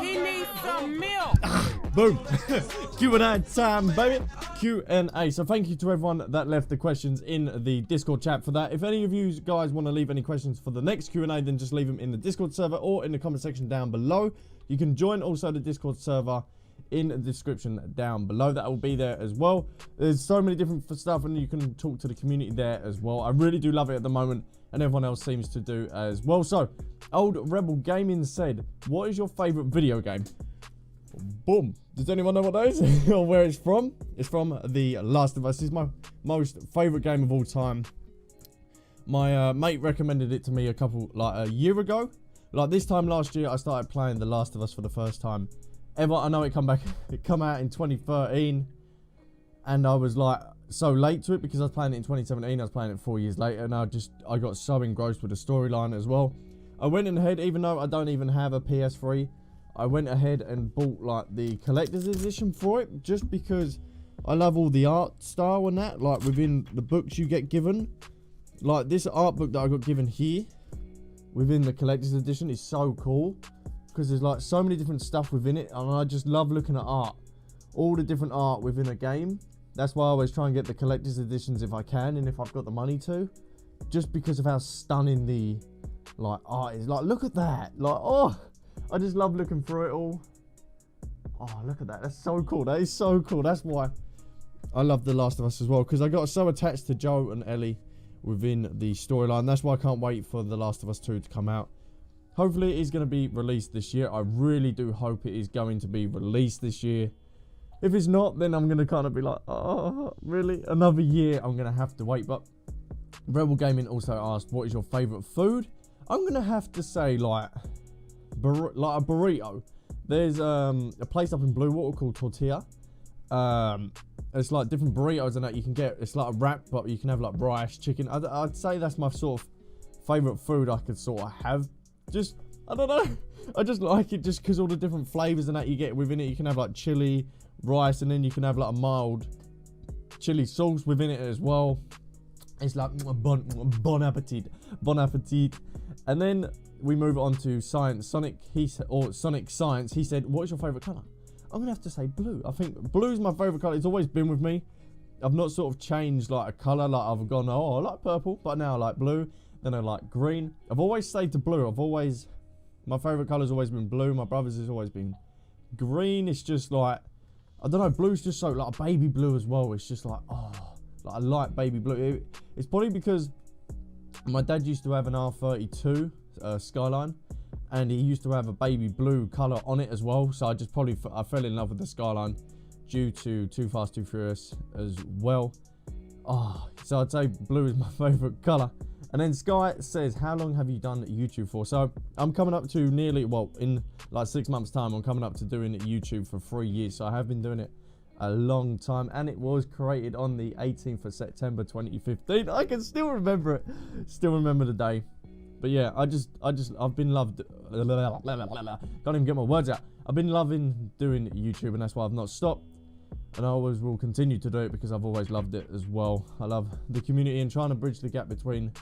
He needs some milk. Boom. Q&A time, baby. Q&A. So thank you to everyone that left the questions in the Discord chat for that. If any of you guys want to leave any questions for the next Q&A, then just leave them in the Discord server or in the comment section down below. You can join also the Discord server in the description down below. That will be there as well. There's so many different stuff, and you can talk to the community there as well. I really do love it at the moment, and everyone else seems to do as well. So Old Rebel Gaming said, what is your favorite video game? Boom. Does anyone know what that is or where it's from? It's from The Last of Us. It's my most favorite game of all time. My mate recommended it to me a year ago. Like this time last year, I started playing The Last of Us for the first time ever. I know it come out in 2013, and I was like so late to it because I was playing it in 2017. I was playing it 4 years later, and I got so engrossed with the storyline as well. I went ahead, even though I don't even have a PS3, I went ahead and bought like the collector's edition for it, just because I love all the art style and that, like within the books you get given. Like this art book that I got given here within the collector's edition is so cool, because there's like so many different stuff within it, and I just love looking at art, all the different art within a game. That's why I always try and get the collector's editions if I can, and if I've got the money to, just because of how stunning the like art is. Like, look at that. Like, oh, I just love looking through it all. Oh, look at that. That's so cool. That is so cool. That's why I love The Last of Us as well, because I got so attached to Joe and Ellie within the storyline. That's why I can't wait for The Last of Us 2 to come out. Hopefully it is going to be released this year. I really do hope it is going to be released this year. If it's not, then I'm going to kind of be like, oh, really? Another year I'm going to have to wait. But Rebel Gaming also asked, what is your favourite food? I'm going to have to say like a burrito. There's a place up in Blue Water called Tortilla. It's like different burritos and that you can get. It's like a wrap, but you can have like rice, chicken. I'd say that's my sort of favourite food I could sort of have. Just, I don't know. I just like it just because all the different flavours and that you get within it. You can have like chili, rice, and then you can have like a mild chili sauce within it as well. It's like bon appetit. Bon appetit. And then we move on to Sonic Science. He said, what is your favourite colour? I'm going to have to say blue. I think blue is my favourite colour. It's always been with me. I've not sort of changed like a colour. Like I've gone, oh, I like purple, but now I like blue. Then I like green. I've always stayed to blue. My favourite colour's always been blue. My brother's has always been green. It's just like, I don't know, blue's just so, like baby blue as well. It's just like, oh, like I like baby blue. It's probably because my dad used to have an R32 Skyline, and he used to have a baby blue colour on it as well. So I fell in love with the Skyline due to Too Fast, Too Furious as well. Oh, so I'd say blue is my favourite colour. And then Sky says, how long have you done YouTube for? So I'm coming up to in like 6 months time, I'm coming up to doing YouTube for 3 years. So I have been doing it a long time, and it was created on the 18th of September 2015. I can still remember it. Still remember the day. But yeah, I've been loved. Can't even get my words out. I've been loving doing YouTube, and that's why I've not stopped. And I always will continue to do it because I've always loved it as well. I love the community and trying to bridge the gap between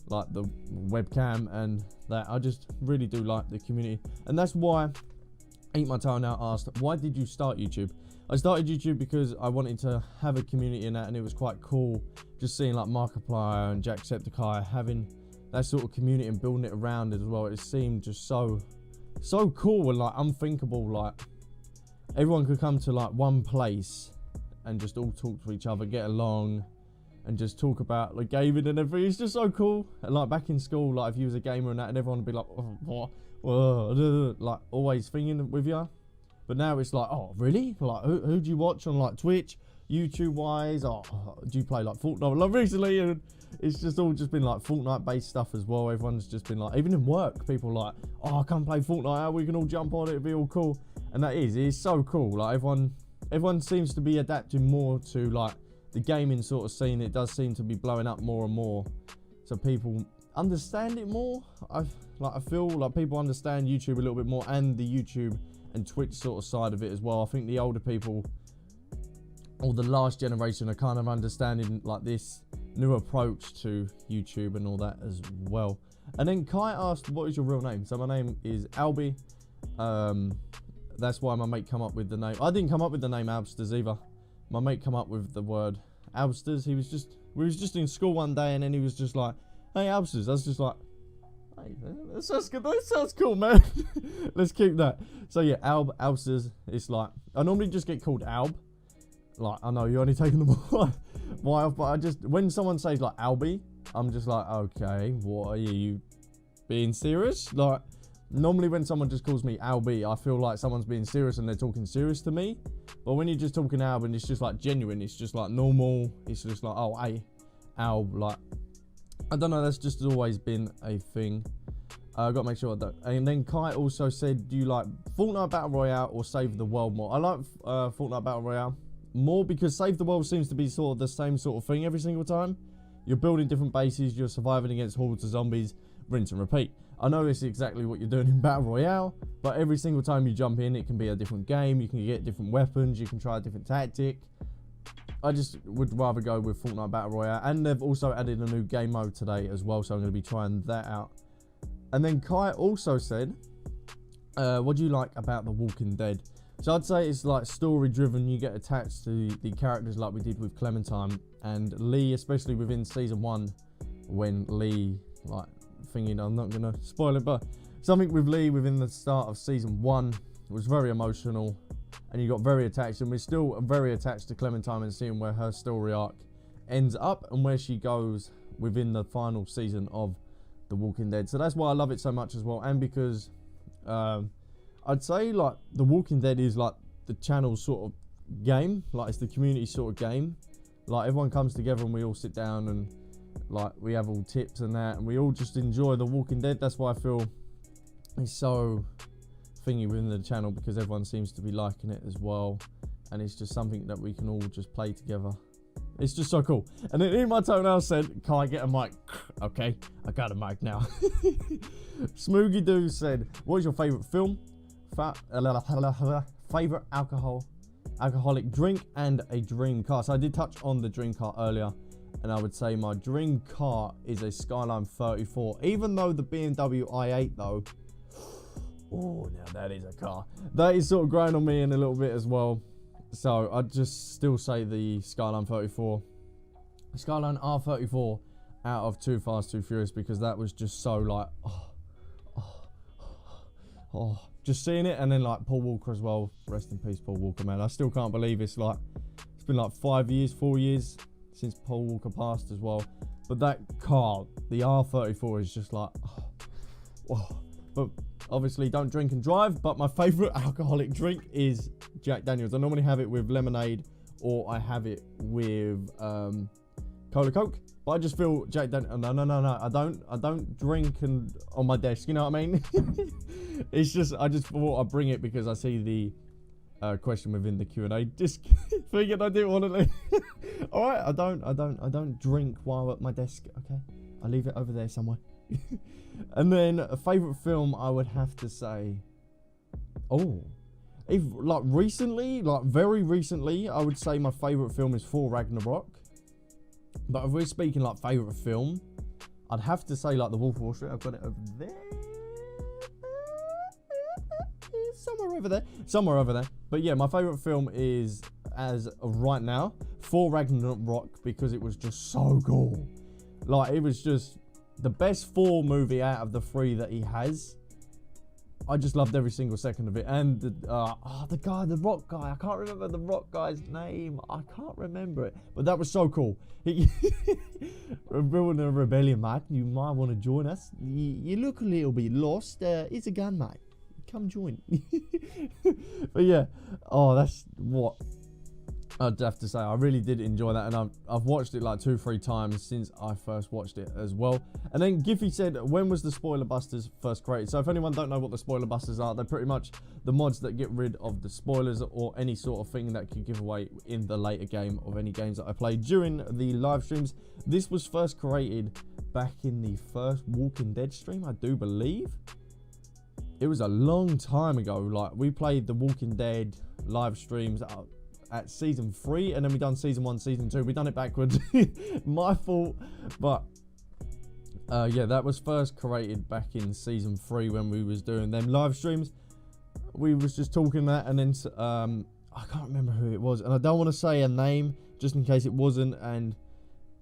like the webcam and that. I just really do like the community, and that's why Eat My Tail Now asked, why did you start YouTube? I started YouTube because I wanted to have a community in that, and it was quite cool just seeing like Markiplier and Jacksepticeye having that sort of community and building it around it as well. It seemed just so cool and like unthinkable. Like everyone could come to like one place and just all talk to each other, get along, and just talk about like gaming and everything. It's just so cool. And like back in school, like if you was a gamer and that, and everyone would be like, oh, what? Like always thinking with you. But now it's like, oh really? Like who do you watch on like Twitch, YouTube wise? Oh, do you play like Fortnite? Like recently, and it's just all been like Fortnite based stuff as well. Everyone's just been like, even in work, people are like, oh, come play Fortnite, we can all jump on it, it'll be all cool. And it's so cool. Like everyone seems to be adapting more to like the gaming sort of scene. It does seem to be blowing up more and more, so people understand it more. I feel like people understand YouTube a little bit more, and the YouTube and Twitch sort of side of it as well. I think the older people, or the last generation, are kind of understanding like this new approach to YouTube and all that as well. And then Kai asked, what is your real name? So my name is Albie, That's why my mate come up with the name. I didn't come up with the name Albsterz either. My mate come up with the word Albsterz. We was just in school one day, and then he was just like, "Hey, Albsterz." I was just like, "Hey, that sounds good. That sounds cool, man." Let's keep that. So yeah, Albsterz. It's like I normally just get called Alb. Like I know you're only taking the Y off, but I just when someone says like Albie, I'm just like, okay, what are you being serious? Like normally when someone just calls me Albie, I feel like someone's being serious and they're talking serious to me. But when you're just talking Alb and it's just like genuine, it's just like normal. It's just like, oh, hey, Alb. Like I don't know. That's just always been a thing. I got to make sure I don't. And then Kai also said, do you like Fortnite Battle Royale or Save the World more? I like Fortnite Battle Royale more because Save the World seems to be sort of the same sort of thing every single time. You're building different bases, you're surviving against hordes of zombies, rinse and repeat. I know it's exactly what you're doing in Battle Royale, but every single time you jump in, it can be a different game, you can get different weapons, you can try a different tactic. I just would rather go with Fortnite Battle Royale, and they've also added a new game mode today as well, so I'm going to be trying that out. And then Kai also said, what do you like about The Walking Dead? So I'd say it's like story driven. You get attached to the characters like we did with Clementine and Lee, especially within season 1 when Lee, like, thinking, I'm not going to spoil it, but something with Lee within the start of season 1 was very emotional and you got very attached, and we're still very attached to Clementine and seeing where her story arc ends up and where she goes within the final season of The Walking Dead. So that's why I love it so much as well, and because I'd say like The Walking Dead is like the channel's sort of game, like it's the community sort of game. Like everyone comes together and we all sit down and like we have all tips and that, and we all just enjoy The Walking Dead. That's why I feel it's so thingy within the channel, because everyone seems to be liking it as well, and it's just something that we can all just play together. It's just so cool. And then in my toenail said, can I get a mic? Okay, I got a mic now. Smoogie Doo said, what is your favourite film? Favourite alcoholic drink and a dream car. So I did touch on the dream car earlier, and I would say my dream car is a Skyline 34. Even though the BMW i8 though, oh, now that is a car. That is sort of growing on me in a little bit as well. So I'd just still say the Skyline 34. Skyline R34 out of Too Fast, Too Furious, because that was just so like, just seeing it. And then like Paul Walker as well. Rest in peace, Paul Walker, man. I still can't believe it's been like 4 years since Paul Walker passed as well. But that car, the R34, is just like, But obviously don't drink and drive, but my favourite alcoholic drink is Jack Daniels. I normally have it with lemonade, or I have it with Cola Coke. But I just feel Jack Daniels. No. I don't drink and on my desk. You know what I mean? It's just I just thought I'd bring it because I see the question within the Q&A. Just figured I didn't want to leave. All right, I don't drink while at my desk. Okay, I leave it over there somewhere. And then a favourite film, I would have to say, if like recently, like very recently, I would say my favourite film is Thor Ragnarok. But if we're speaking like favourite film, I'd have to say like The Wolf of Wall Street. I've got it over there. Somewhere over there. But yeah, my favourite film is, as of right now, Thor Ragnarok, because it was just so cool. Like, it was just the best Thor movie out of the 3 that he has. I just loved every single second of it. And the Rock guy, I can't remember the Rock guy's name. I can't remember it, but that was so cool. We're building a rebellion, mate. You might want to join us. You look a little bit lost. It's a gun, mate. Come join. But yeah, that's what I'd have to say. I really did enjoy that, and I've watched it like 2-3 times since I first watched it as well. And then Giffy said, when was the Spoiler Busters first created? So if anyone don't know what the Spoiler Busters are, they're pretty much the mods that get rid of the spoilers or any sort of thing that could give away in the later game of any games that I played during the live streams. This was first created back in the first Walking Dead stream, I do believe. It was a long time ago. Like, we played the Walking Dead live streams at season 3, and then we done season 1, season 2. We done it backwards. My fault. But yeah, that was first created back in season 3 when we was doing them live streams. we was just talking that, and then I can't remember who it was, and I don't want to say a name just in case it wasn't. And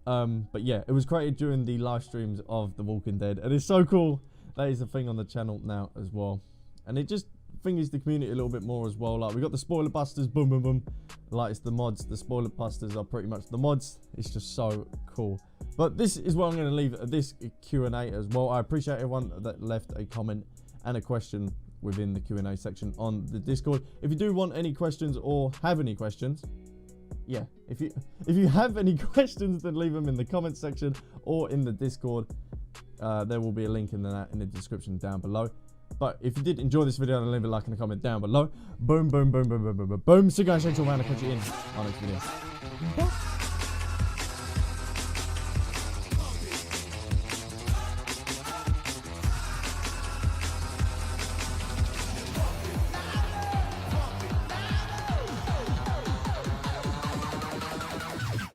but yeah, it was created during the live streams of The Walking Dead, and it's so cool. That is a thing on the channel now as well, and it just thingies the community a little bit more as well. Like, we got the spoiler busters, boom boom boom, like it's the mods. The spoiler busters are pretty much the mods. It's just so cool. But this is what I'm going to leave this Q&A as well. I appreciate everyone that left a comment and a question within the Q&A section on the Discord. If you do want any questions or have any questions, yeah, if you have any questions, then leave them in the comment section or in the Discord. There will be a link in the description down below. But if you did enjoy this video, then leave a like and a comment down below. Boom, boom, boom, boom, boom, boom, boom, boom. So guys, thanks for watching. I'll catch you in our next video. Bye.